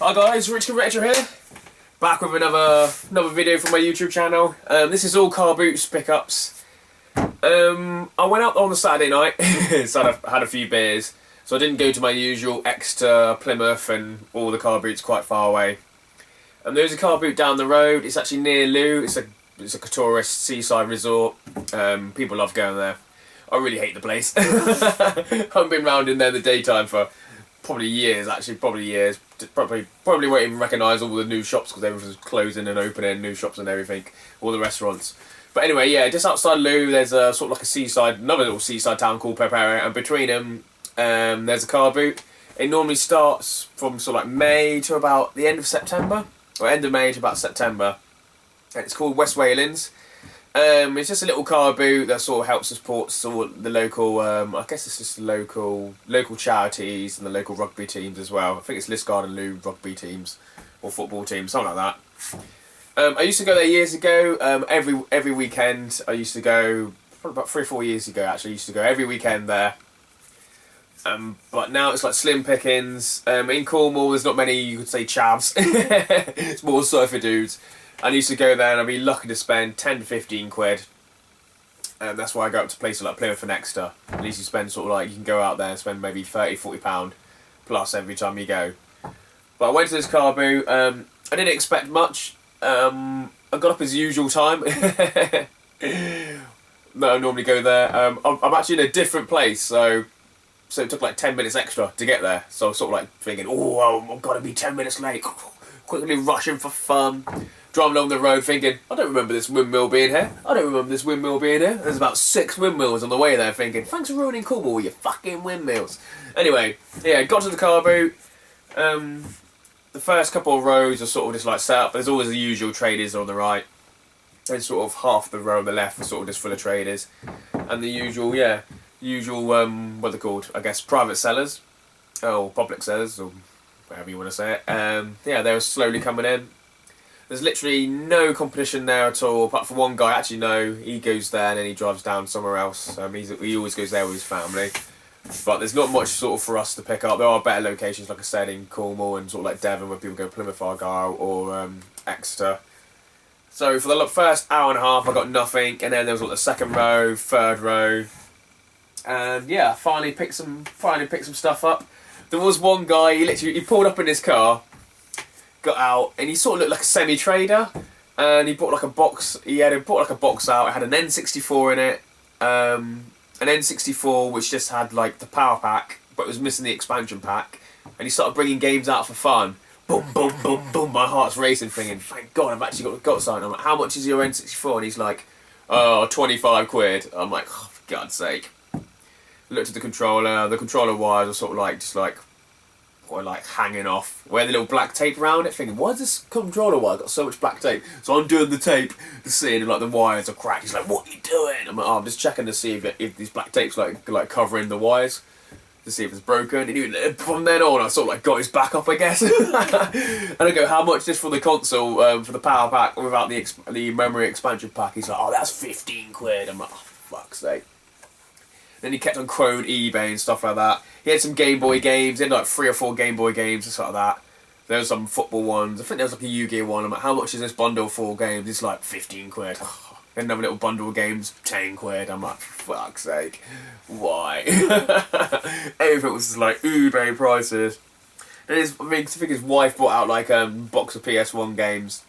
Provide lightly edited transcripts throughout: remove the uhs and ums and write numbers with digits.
Hi guys, Rich Retro here, back with another video from my YouTube channel. This is all Carboot's pickups. I went out on the Saturday night, so I had a few beers, so I didn't go to my usual Exeter, Plymouth, and all the Carboots quite far away. And there's a Carboot down the road. It's actually near Loo. It's a tourist seaside resort. People love going there. I really hate the place. I haven't been round in there in the daytime for probably years, probably won't even recognise all the new shops because everything's closing and opening, new shops and everything, all the restaurants. But anyway, yeah, just outside Loo, there's a sort of like a seaside, another little seaside town called Pepera, and between them, there's a Carboot. It normally starts from sort of like May to about the end of September, or end of May to about September, and it's called West Waylands. It's just a little Carboot that sort of helps support the local, I guess it's just the local charities and the local rugby teams as well. I think it's Liscard and Loo rugby teams, or football teams, something like that. I used to go there years ago, every weekend. I used to go, probably about 3 or 4 years ago actually, I used to go every weekend there. But now it's like slim pickings. In Cornwall there's not many, you could say, chavs. It's more surfer dudes. I used to go there and I'd be lucky to spend 10 to 15 quid. And that's why I go up to places like Plymouth and Exeter. At least you spend sort of like, you can go out there and spend maybe 30, 40 pound plus every time you go. But I went to this Carboot. I didn't expect much. I got up as usual time. No, I normally go there. I'm actually in a different place, so it took like 10 minutes extra to get there. So I was sort of like thinking, oh, I've got to be 10 minutes late. Quickly rushing for fun. Driving along the road thinking, I don't remember this windmill being here. There's about 6 windmills on the way there thinking, thanks for ruining Cornwall with your fucking windmills. Anyway, yeah, got to the Carboot. The first couple of rows are sort of just like set up. There's always the usual traders on the right. And sort of half the row on the left are sort of just full of traders. And the usual, what they're called, I guess, private sellers. Or public sellers, or whatever you want to say it. Yeah, they were slowly coming in. There's literally no competition there at all, apart from one guy. Actually, no, he goes there and then he drives down somewhere else. He always goes there with his family. But there's not much sort of for us to pick up. There are better locations, like I said, in Cornwall and sort of like Devon, where people go Plymouth, Argyle, or Exeter. So for the first hour and a half, I got nothing, and then there was like the second row, third row, and yeah, finally picked some stuff up. There was one guy. He pulled up in his car, got out, and he sort of looked like a semi-trader, and he bought like a box. He bought like a box out. It had an N64 in it, an N64 which just had like the power pack, but it was missing the expansion pack. And he started bringing games out for fun. Boom, boom, boom, boom. My heart's racing, thinking, thank God, I've actually got something. I'm like, how much is your N64? And he's like, oh, 25 quid. I'm like, oh, for God's sake. Looked at the controller. The controller wires are sort of like like hanging off, where the little black tape around it, thinking, why has this controller wire got so much black tape? So I'm doing the tape to see, and like the wires are cracked. He's like, what are you doing? I'm like, oh, I'm just checking to see if these black tapes like covering the wires, to see if it's broken. And from then on, I sort of like got his back up, I guess. And I go, how much is for the console, for the power pack without the memory expansion pack? He's like, oh, that's 15 quid. I'm like, oh, for fuck's sake. Then he kept on quoting eBay and stuff like that. He had some Game Boy games. He had like 3 or 4 Game Boy games and stuff like that. There was some football ones. I think there was like a Yu-Gi-Oh one. I'm like, how much is this bundle for games? It's like 15 quid. Then another little bundle of games, 10 quid. I'm like, for fuck's sake, why? Everything was just like eBay prices. And I think his wife bought out like a box of PS1 games.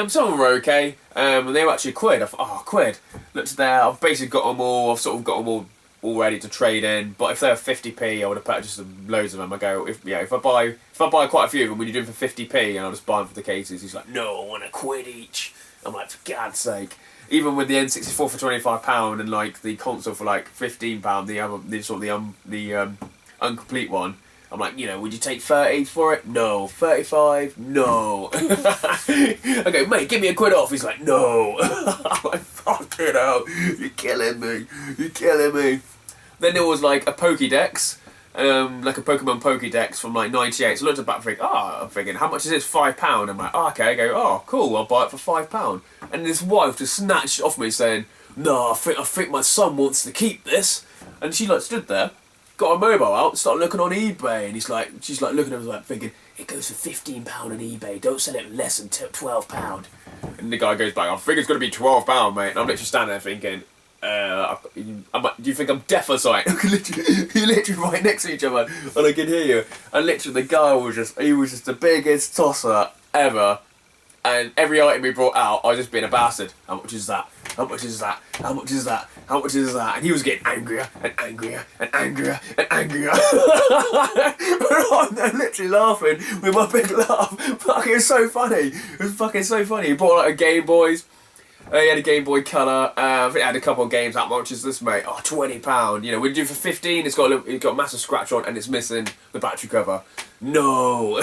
Some of them were okay, and they were actually quid. I thought, oh, quid. Looked there, I've basically got them all. I've sort of got them all ready to trade in. But if they were 50p, I would have purchased loads of them. I go, if I buy quite a few of them, when you're doing for 50p, and I'll just buy them for the cases. He's like, no, I want a quid each. I'm like, for God's sake. Even with the N64 for £25 and like the console for like £15, the incomplete one. I'm like, would you take 30 for it? No. 35? No. I go, mate, give me a quid off. He's like, no. I'm like, fucking hell. You're killing me. Then there was like a Pokédex, like a Pokemon Pokédex from like 98. So I looked at that and I'm thinking, how much is this? £5. I'm like, oh, okay. I go, oh, cool, I'll buy it for £5. And this wife just snatched it off me saying, no, I think my son wants to keep this. And she like stood there, got her mobile out, started looking on eBay, and she's like looking at us like thinking, it goes for £15 on eBay. Don't sell it less than £12. And the guy goes back, I think it's going to be £12, mate. And I'm literally standing there thinking, do you think I'm deaf or something? You're literally right next to each other, and I can hear you. And literally, the guy was just the biggest tosser ever. And every item he brought out, I was just being a bastard. How much is that? How much is that? How much is that? How much is that? And he was getting angrier and angrier and angrier and angrier. I'm there literally laughing with my big laugh. Fucking, it was so funny. It was fucking so funny. He brought like a Game Boys. He had a Game Boy Color. I think it had a couple of games. How much is this, mate? Oh, £20. You know, we'd do for 15. It's got a massive scratch on, and it's missing the battery cover. No.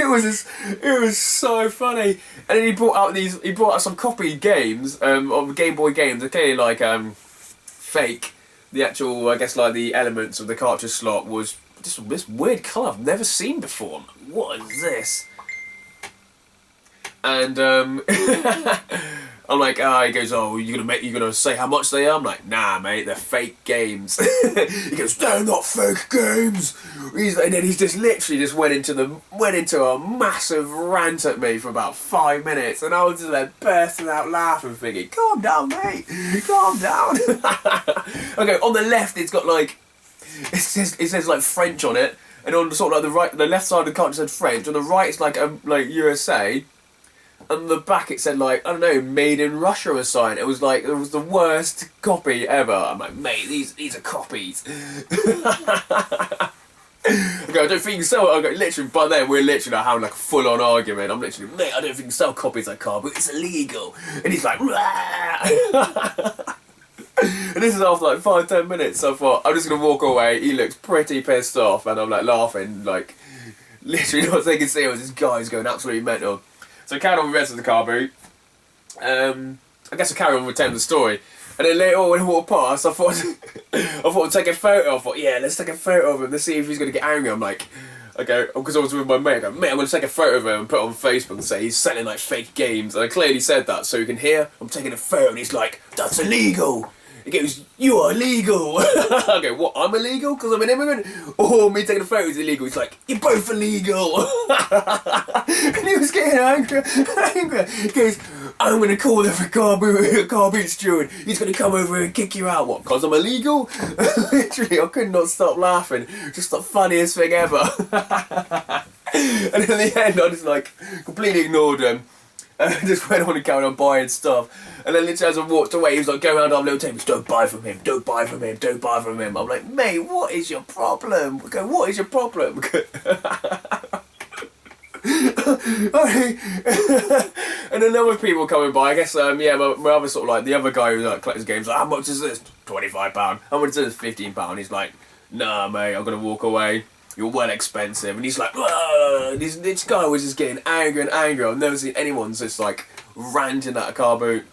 It was so funny. And then he brought out some copied games of Game Boy games. They're clearly like fake. The actual, I guess, like the elements of the cartridge slot was just this weird colour I've never seen before. I'm like, what is this? And I'm like, he goes, oh, you're gonna say how much they are? I'm like, nah, mate, they're fake games. He goes, they're not fake games. And then he just literally went into a massive rant at me for about 5 minutes, and I was just like bursting out laughing, thinking, calm down, mate, calm down. Okay, on the left, it's got like, it says like French on it, and on the sort of like the left side of the card it said French. On the right, it's like USA. And the back it said like, I don't know, made in Russia or something. It was the worst copy ever. I'm like, mate, these are copies. Okay, I don't think you can sell it. Okay, literally, by then we're literally having like a full on argument. I'm literally, mate, I don't think you can sell copies like Carboot, it's illegal. And he's like, rah! And this is after like 5-10 minutes, so I thought, I'm just gonna walk away. He looks pretty pissed off, and I'm like laughing, like literally not taking it serious. This guy's going absolutely mental. So I carried on with the rest of the car boot. I guess I carry on with telling the story. And then later on when he walked past, I thought I'd take a photo. I thought, yeah, let's take a photo of him. Let's see if he's going to get angry. I'm like, okay, because I was with my mate. I go, mate, I'm going to take a photo of him and put it on Facebook and say he's selling like fake games. And I clearly said that so you can hear I'm taking a photo, and he's like, that's illegal. He goes, you are illegal. I go, what, I'm illegal because I'm an immigrant? Or me taking a photo is illegal? He's like, you're both illegal. And he was getting angry. He goes, I'm going to call the Carboot steward. He's going to come over and kick you out. What, because I'm illegal? Literally, I could not stop laughing. Just the funniest thing ever. And in the end, I just like completely ignored him. And I just went on and carried on buying stuff. And then literally as I walked away, he was like, go around our little tables, don't buy from him, don't buy from him, don't buy from him. I'm like, mate, what is your problem? I go, what is your problem? And then there were people coming by, I guess, my other sort of like, the other guy who like collects games, like, how much is this? £25. How much is this? £15. He's like, nah, mate, I'm going to walk away. You're well expensive. And he's like, this guy was just getting angrier and angrier. I've never seen anyone just like ranting at a car boot.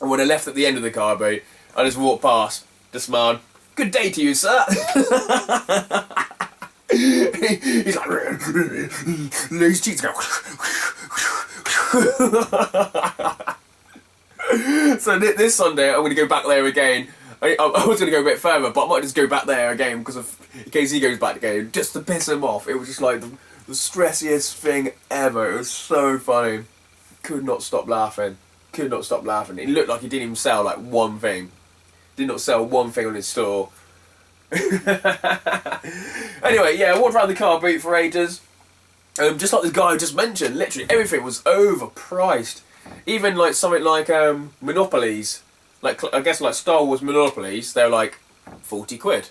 And when I left at the end of the car boot, I just walked past, just smiled, good day to you, sir. He's like, his cheeks go. So this Sunday, I'm going to go back there again. I was going to go a bit further, but I might just go back there again because in case he goes back again, just to piss him off. It was just like the stressiest thing ever. It was so funny. Could not stop laughing. Could not stop laughing. It looked like he didn't even sell like one thing. Did not sell one thing on his store. Anyway, yeah, I walked around the car boot for ages. Just like this guy I just mentioned, literally everything was overpriced. Even like something like Monopolies. Like, I guess like Star Wars Monopolies, they're like 40 quid.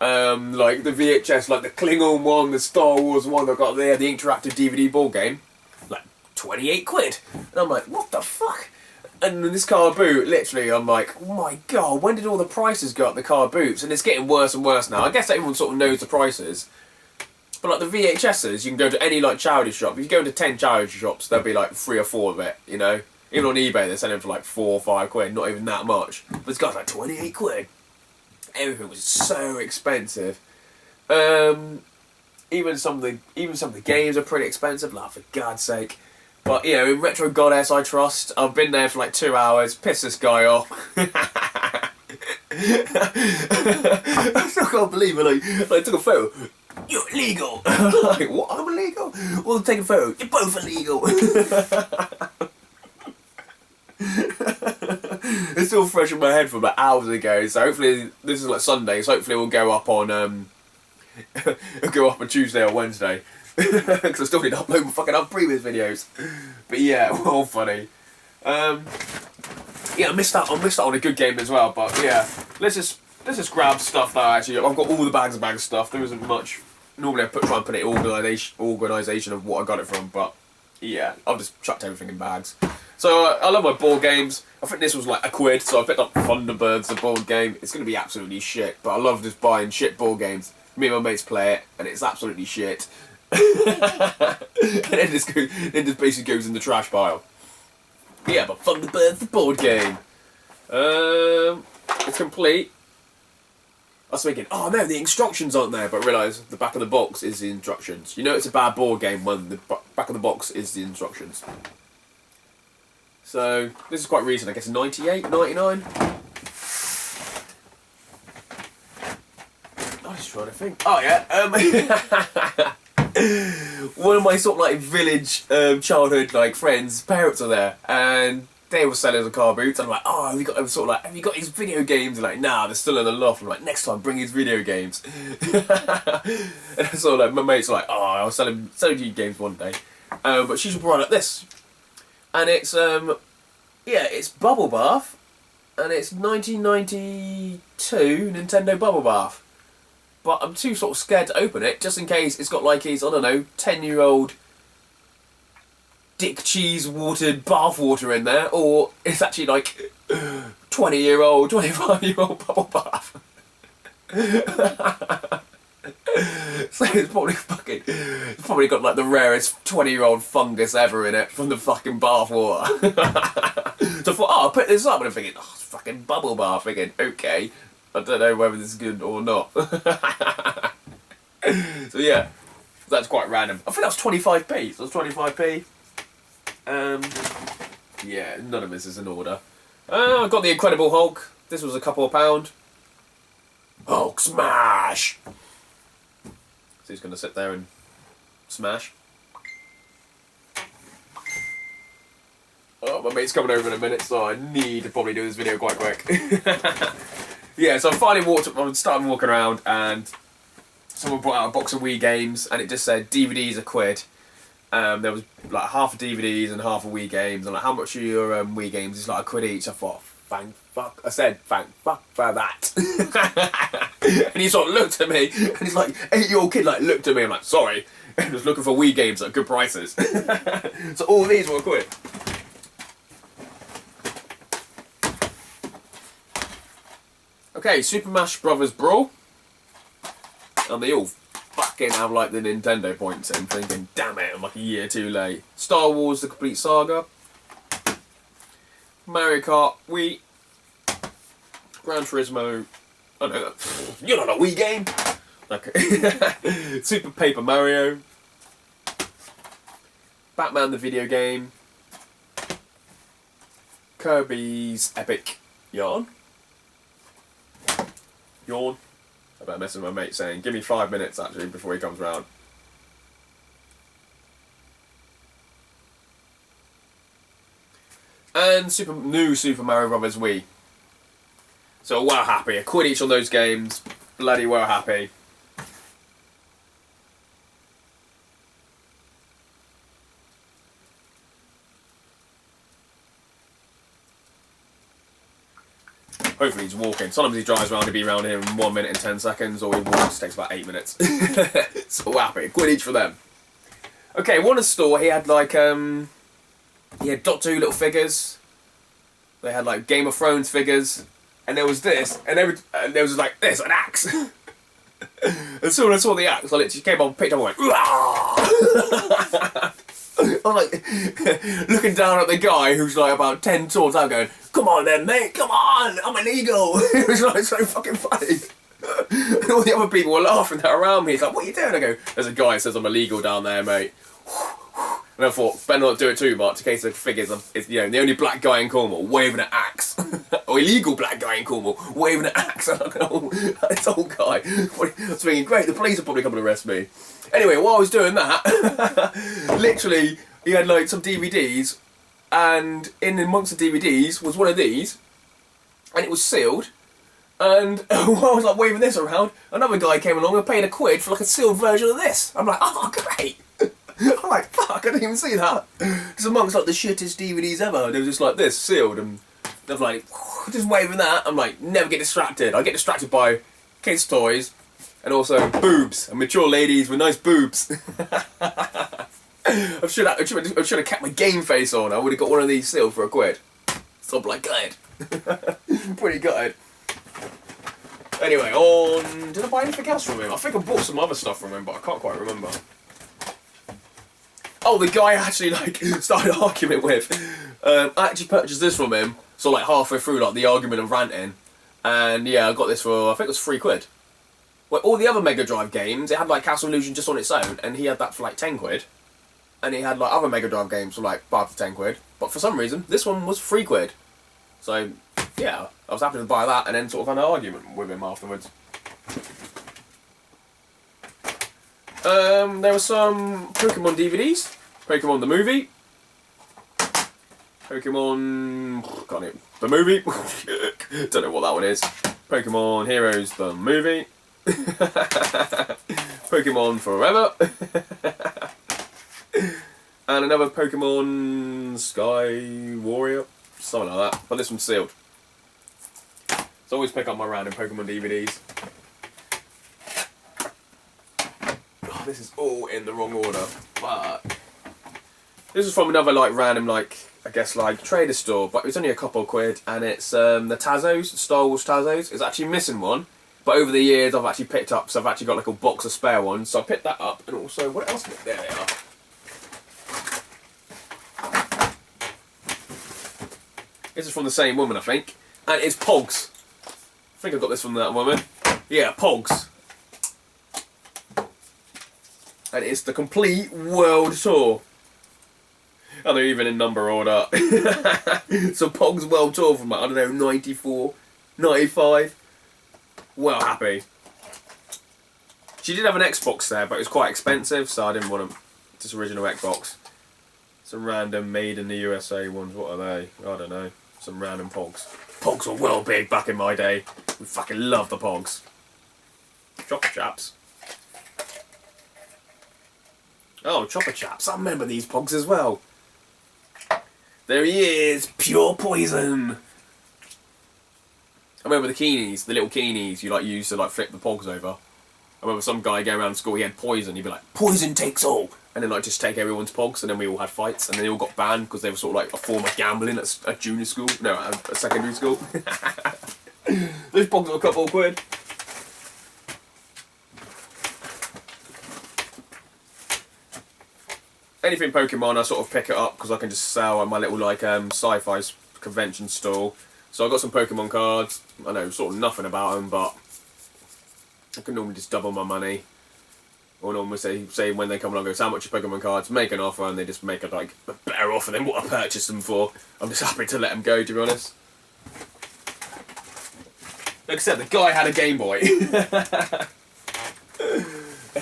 Like the VHS, like the Klingon one, the Star Wars one I got there, the interactive DVD ball game, like 28 quid. And I'm like, what the fuck? And in this car boot, literally, I'm like, oh my god, when did all the prices go up the car boots? And it's getting worse and worse now. I guess everyone sort of knows the prices. But like the VHSs, you can go to any like charity shop. If you go to 10 charity shops, there'll be like 3 or 4 of it, you know? Even on eBay, they're selling for like 4 or 5 quid, not even that much. But this guy's like 28 quid. Everything was so expensive. Even some of the games are pretty expensive, like for God's sake. But you know, in Retro Goddess I trust. I've been there for like 2 hours, pissed this guy off. I still can't believe it. I took a photo. You're illegal. Like, what? I'm illegal? Well, take a photo. You're both illegal. It's still fresh in my head from like hours ago. So hopefully this is like Sunday. So hopefully it will go up on it'll go up on Tuesday or Wednesday. Because I still need to upload my fucking previous videos. But yeah, all funny. Yeah, I missed out on a good game as well. But yeah, let's just grab stuff that actually I've got all the bags of stuff. There isn't much. Normally I try and put it organisation of what I got it from. But yeah, I've just chucked everything in bags. So I love my board games. I think this was like £1, so I picked up Thunderbirds, the board game. It's going to be absolutely shit, but I love just buying shit board games. Me and my mates play it, and it's absolutely shit. And it just basically goes in the trash pile. Yeah, but Thunderbirds, the board game. It's complete. I was thinking, oh no, the instructions aren't there, but I realised the back of the box is the instructions. You know it's a bad board game when the back of the box is the instructions. So, this is quite recent, I guess 98, 99? I'm just trying to think. Oh yeah, one of my sort of like village childhood like friends' parents are there, and they were selling the Carboot. I'm like, oh, have you got his video games? They're like, nah, they're still in the loft. I'm like, next time, bring his video games. And so like my mates are like, oh, I'll sell you games one day. But she should brought up this. And it's it's Bubble Bath, and it's 1992 Nintendo Bubble Bath. But I'm too sort of scared to open it, just in case it's got like his, I don't know, 10-year-old dick cheese watered bath water in there, or it's actually like 20-year-old, 25-year-old bubble bath. So it's probably got like the rarest 20-year-old fungus ever in it from the fucking bath water. So I thought, oh, I'll put this up, and I'm thinking, oh, it's fucking bubble bath. Thinking, okay, I don't know whether this is good or not. So yeah, that's quite random. I think that was 25p. So that's 25p. Yeah, none of this is in order. I got the Incredible Hulk. This was a couple of £1. Hulk smash! So he's going to sit there and smash. Oh, my mate's coming over in a minute, so I need to probably do this video quite quick. Yeah, so I finally started walking around, and someone brought out a box of Wii games, and it just said DVDs £1. There was like half of DVDs and half of Wii games. I'm like, how much are your Wii games? It's like £1 each. I thought, thank fuck. I said, thank fuck for that. And he sort of looked at me, and he's like, 8-year-old kid like looked at me. I'm like, sorry, I'm just looking for Wii games at good prices. So all these were £1. Okay, Super Smash Brothers Brawl, and they all fucking have like the Nintendo points in, thinking, damn it, I'm like a year too late. Star Wars: The Complete Saga, Mario Kart Wii, Gran Turismo. Oh no, you're not a Wii game. Okay. Super Paper Mario, Batman the video game, Kirby's Epic Yarn. Yawn. I better message my mate saying, give me 5 minutes actually before he comes round. And new Super Mario Brothers Wii. So well happy. £1 each on those games. Bloody well happy. Hopefully he's walking. Sometimes he drives around, he'll be around here in 1 minute and 10 seconds, or he walks, takes about 8 minutes. So happy. £1 each for them. Okay, one store, he had like, he had Doctor Who little figures. They had like Game of Thrones figures. And there was this, and there was like this, an axe. And so when I saw the axe, I literally came on, picked up and went, I'm like, looking down at the guy who's like about 10 tall down going, come on then mate, come on, I'm illegal. It was like so fucking funny. And all the other people were laughing around me. He's like, what are you doing? I go, there's a guy who says I'm illegal down there, mate. And I thought, better not do it too much in case the figures is, you know, the only black guy in Cornwall waving an axe. Or illegal black guy in Cornwall waving an axe. And I'm like, oh, this old guy. I was thinking, great, the police will probably come and arrest me. Anyway, while I was doing that, literally, he had like some DVDs, and in amongst the DVDs was one of these, and it was sealed. And while I was like waving this around, another guy came along and paid £1 for like a sealed version of this. I'm like, oh, great. I'm like, fuck, I didn't even see that. It's amongst like the shittest DVDs ever. They were just like this, sealed, and they're like, just waving that. I'm like, never get distracted. I get distracted by kids' toys, and also boobs, and mature ladies with nice boobs. I should have kept my game face on. I would have got one of these sealed for £1. So I'm like, gutted. Pretty gutted. Anyway, did I buy anything else from him? I think I bought some other stuff from him, but I can't quite remember. Oh, the guy I actually like started arguing with. I actually purchased this from him, so like halfway through like the argument and ranting, and yeah, I got this for I think it was £3. Well, all the other Mega Drive games, it had like Castle Illusion just on its own, and he had that for like £10, and he had like other Mega Drive games for like £5 to £10. But for some reason, this one was £3. So yeah, I was happy to buy that, and then sort of had an argument with him afterwards. There were some Pokemon DVDs, Pokemon the movie, Pokemon, got it, the movie, don't know what that one is, Pokemon Heroes the movie, Pokemon Forever, and another Pokemon Sky Warrior, something like that, but this one's sealed. So I always pick up my random Pokemon DVDs. This is all in the wrong order, but this is from another like random like I guess like trader store, but it's only a couple of £, and it's the Tazos, Star Wars Tazos. It's actually missing one, but over the years I've actually picked up, so I've actually got like a box of spare ones, so I picked that up, and also what else? There they are. This is from the same woman, I think, and it's Pogs. I think I got this from that woman. Yeah, Pogs. And it's the complete world tour. And they're even in number order. So Pogs world tour from, I don't know, 94, 95. Well happy. She did have an Xbox there, but it was quite expensive, so I didn't want this original Xbox. Some random made in the USA ones, what are they? I don't know. Some random Pogs. Pogs were well big back in my day. We fucking loved the Pogs. Chopper Chaps. Oh, Chopper Chaps. I remember these Pogs as well. There he is. Pure poison. I remember the Keenies, the little Keenies you like used to like flip the Pogs over. I remember some guy going around school, he had poison. He'd be like, poison takes all. And then like just take everyone's Pogs, and then we all had fights, and they all got banned because they were sort of like a form of gambling at junior school. No, at secondary school. Those Pogs were a couple of £. Anything Pokemon, I sort of pick it up because I can just sell at my little like sci-fi convention stall. So I got some Pokemon cards. I know sort of nothing about them, but I can normally just double my money. Or normally say when they come along, goes, how much are Pokemon cards? Make an offer, and they just make a like a better offer than what I purchased them for. I'm just happy to let them go, to be honest. Like I said, the guy had a Game Boy. It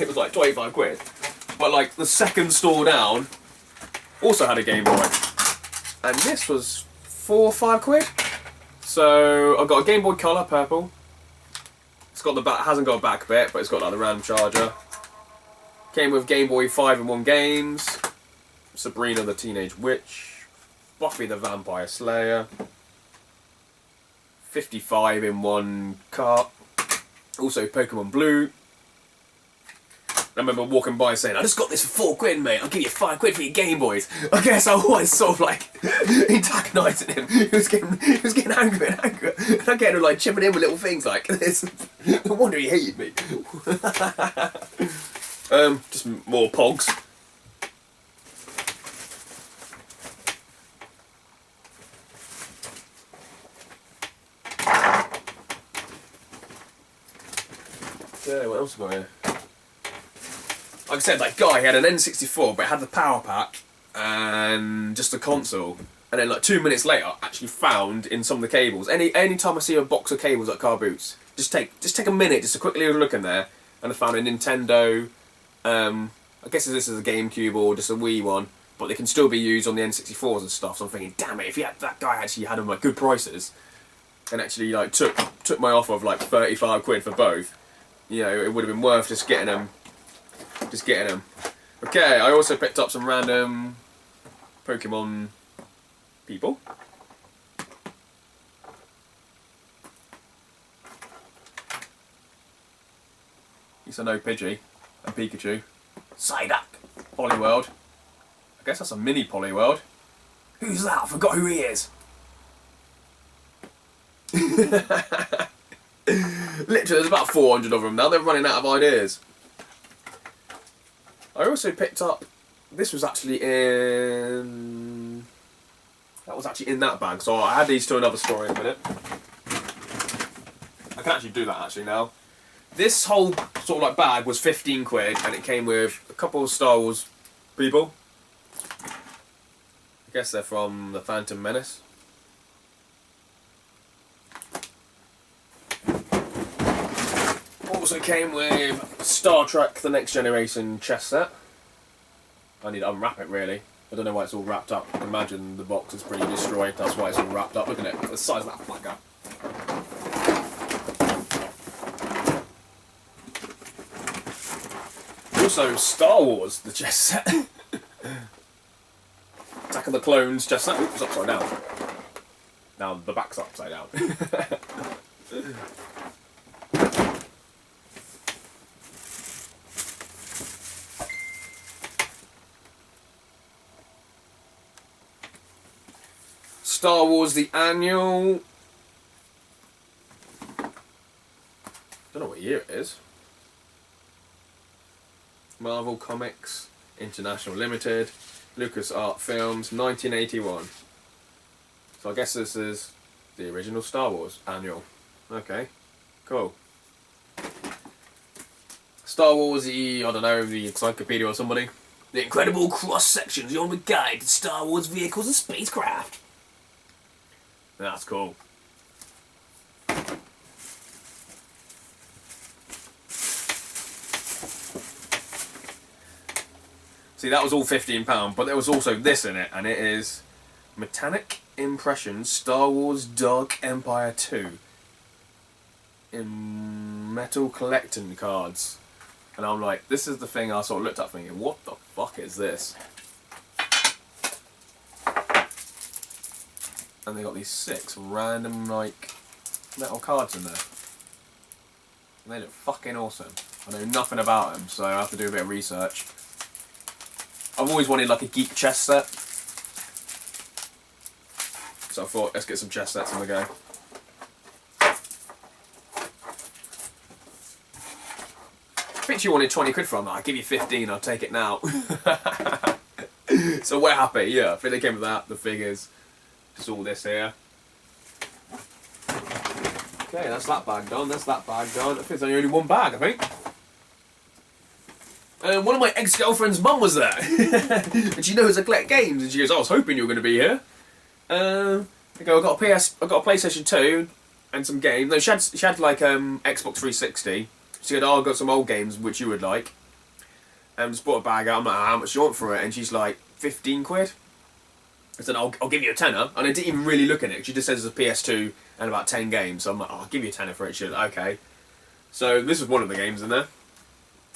was like £25. But like the second store down also had a Game Boy, and this was £4 or £5. So I've got a Game Boy Color, purple. It's got the back, hasn't got a back bit, but it's got like the RAM charger. Came with Game Boy 5-in-1 games, Sabrina the Teenage Witch, Buffy the Vampire Slayer, 55-in-1 cart, also Pokemon Blue. I remember walking by saying, I just got this for £4, mate, I'll give you £5 for your Game Boys. I guess I was sort of like antagonising him. He was getting angry and angry. And I get him like chipping in with little things like this. No wonder he hated me. Just more Pogs. Yeah, what else have I got here? Like I said, that guy had an N64, but it had the power pack, and just a console. And then like 2 minutes later, I actually found in some of the cables. Any time I see a box of cables at Carboot, just take a minute just to quickly look in there, and I found a Nintendo. I guess this is a GameCube or just a Wii one, but they can still be used on the N64s and stuff. So I'm thinking, damn it, if that guy actually had them like good prices, and actually like took my offer of like 35 quid for both, you know, it would have been worth just getting them. Okay, I also picked up some random Pokemon people. At least I know Pidgey and Pikachu. Psyduck! Poliwhirl. I guess that's a mini Poliwhirl. Who's that? I forgot who he is. Literally, there's about 400 of them now. They're running out of ideas. I also picked up. This was actually in. That was actually in that bag. So I had these to another store in a minute. I can actually do that actually now. This whole sort of like bag was 15 quid, and it came with a couple of Star Wars people. I guess they're from the Phantom Menace. Also came with Star Trek The Next Generation chess set. I need to unwrap it really. I don't know why it's all wrapped up. I imagine the box is pretty destroyed, that's why it's all wrapped up. Look at it, the size of that fucker. Also, Star Wars, the chess set. Attack of the Clones chess set. Oops, upside down. Now the back's upside down. Star Wars the Annual. Don't know what year it is. Marvel Comics International Limited, LucasArts Films, 1981. So I guess this is the original Star Wars Annual. Okay, cool. Star Wars, I don't know, the Encyclopedia or somebody. The incredible cross-sections, the ultimate guide to Star Wars vehicles and spacecraft. That's cool. See, that was all £15, but there was also this in it, and it is Metallic Impressions Star Wars Dark Empire 2 in metal collecting cards. And I'm like, this is the thing I sort of looked up thinking, what the fuck is this? And they got these 6 random, like, metal cards in there. And they look fucking awesome. I know nothing about them, so I have to do a bit of research. I've always wanted like a geek chess set. So I thought, let's get some chess sets on the go. I think she wanted 20 quid from that. I'll give you 15, I'll take it now. So we're happy, yeah. I think they came with that, the figures. Just all this here. Okay, that's that bag done, that's that bag done. I think there's only one bag, I think. One of my ex-girlfriend's mum was there. And she knows I collect games. And she goes, I was hoping you were going to be here. I go, I've got a PlayStation 2 and some games. No, she had like Xbox 360. She said, oh, I've got some old games which you would like. And just bought a bag out. I'm like, how much do you want for it? And she's like, 15 quid. I said, I'll give you a tenner. And I didn't even really look at it. She just says it's a PS2 and about 10 games. So I'm like, oh, I'll give you a tenner for it. She's like, okay. So this was one of the games in there.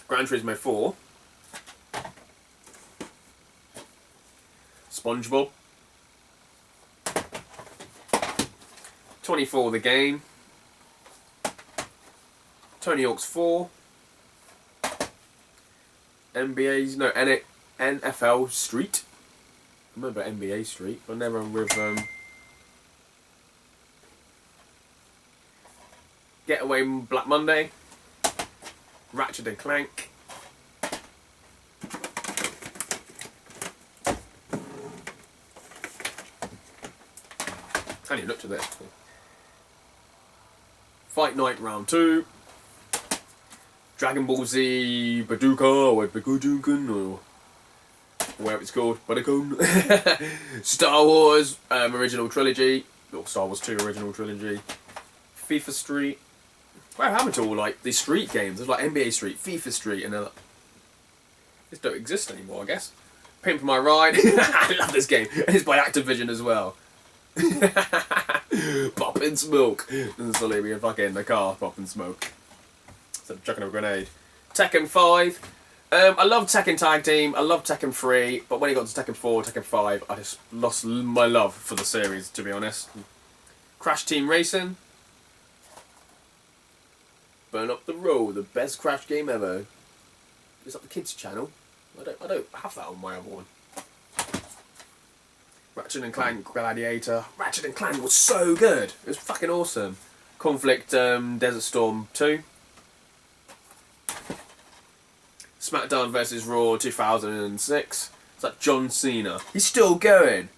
Gran Turismo 4. SpongeBob. 24 the game. Tony Hawk's 4. NFL Street. I remember NBA Street, but never with Getaway Black Monday. Ratchet and Clank. I haven't even looked at this. Fight Night Round 2. Dragon Ball Z Baduka or Bakudukan or whatever it's called, Buddhacon. Star Wars original trilogy, or Star Wars 2 original trilogy. FIFA Street. What happened to all like these street games? There's like NBA Street, FIFA Street, and they're like, these don't exist anymore, I guess. Pimp My Ride. I love this game. And it's by Activision as well. Pop and smoke. And so leave me fucking in the car, pop and smoke. So I'm chucking a grenade. Tekken 5. I love Tekken Tag Team. I love Tekken 3. But when it got to Tekken 4, Tekken 5, I just lost my love for the series, to be honest. Crash Team Racing. Burn Up the Road, the best Crash game ever. Is that the kids channel? I don't have that on my other one. Ratchet and Clank Gladiator. Ratchet and Clank was so good. It was fucking awesome. Conflict Desert Storm 2. SmackDown vs Raw 2006. It's like John Cena. He's still going.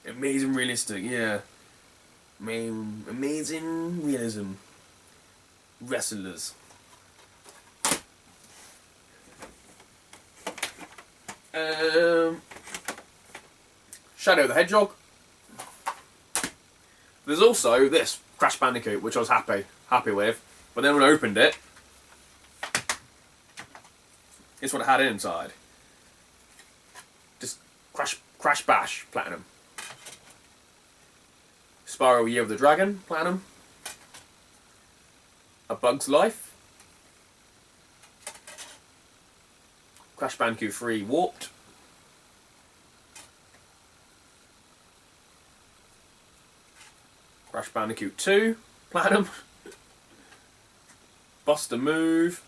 Amazing realistic, yeah. Amazing realism. Wrestlers. Shadow the Hedgehog. There's also this Crash Bandicoot, which I was happy with, but then when I opened it, it's what it had inside. Just Crash Bash Platinum. Spyro Year of the Dragon Platinum. A Bug's Life. Crash Bandicoot 3 Warped. Crash Bandicoot 2 Platinum. Bust a Move.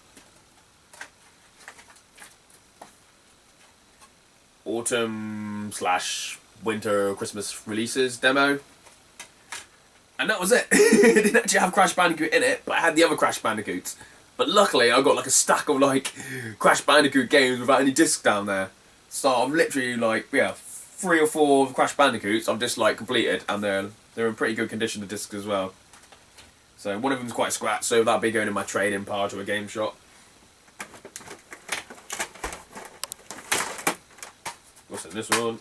Autumn / winter Christmas releases demo. And that was it. It didn't actually have Crash Bandicoot in it, but I had the other Crash Bandicoots. But luckily I got like a stack of like Crash Bandicoot games without any discs down there. So I'm literally like, yeah, 3 or 4 Crash Bandicoots I've just like completed, and they're in pretty good condition, the discs as well. So one of them's quite scratched, so that'll be going in my trading pile to a game shop. What's in this one?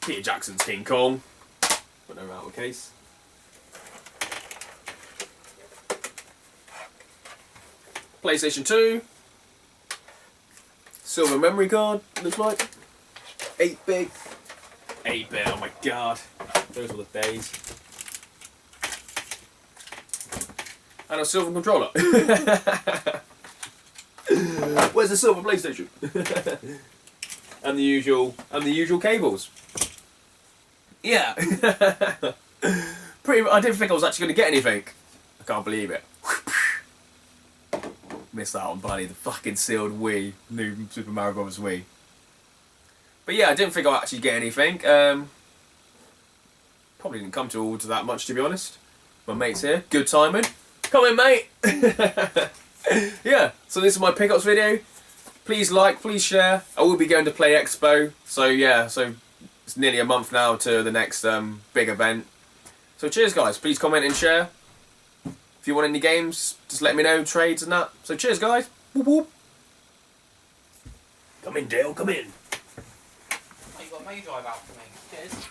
Peter Jackson's King Kong. But no rattle case. PlayStation 2. Silver memory card, looks like. 8-bit. 8-bit, oh my god. Those were the days. And a silver controller. Where's the silver PlayStation? and the usual cables. Yeah. I didn't think I was actually going to get anything. I can't believe it. Missed out on bloody the fucking sealed Wii, new Super Mario Bros. Wii. But yeah, I didn't think I'd actually get anything. Probably didn't come to that much, to be honest. My mate's here. Good timing. Come in, mate. Yeah, so this is my pickups video. Please like, please share. I will be going to Play Expo. So yeah, it's nearly a month now to the next big event. So cheers, guys. Please comment and share. If you want any games, just let me know, trades and that. So cheers, guys. Whoop, whoop. Come in, Dale, come in. Oh, you got May Drive out for me. Cheers.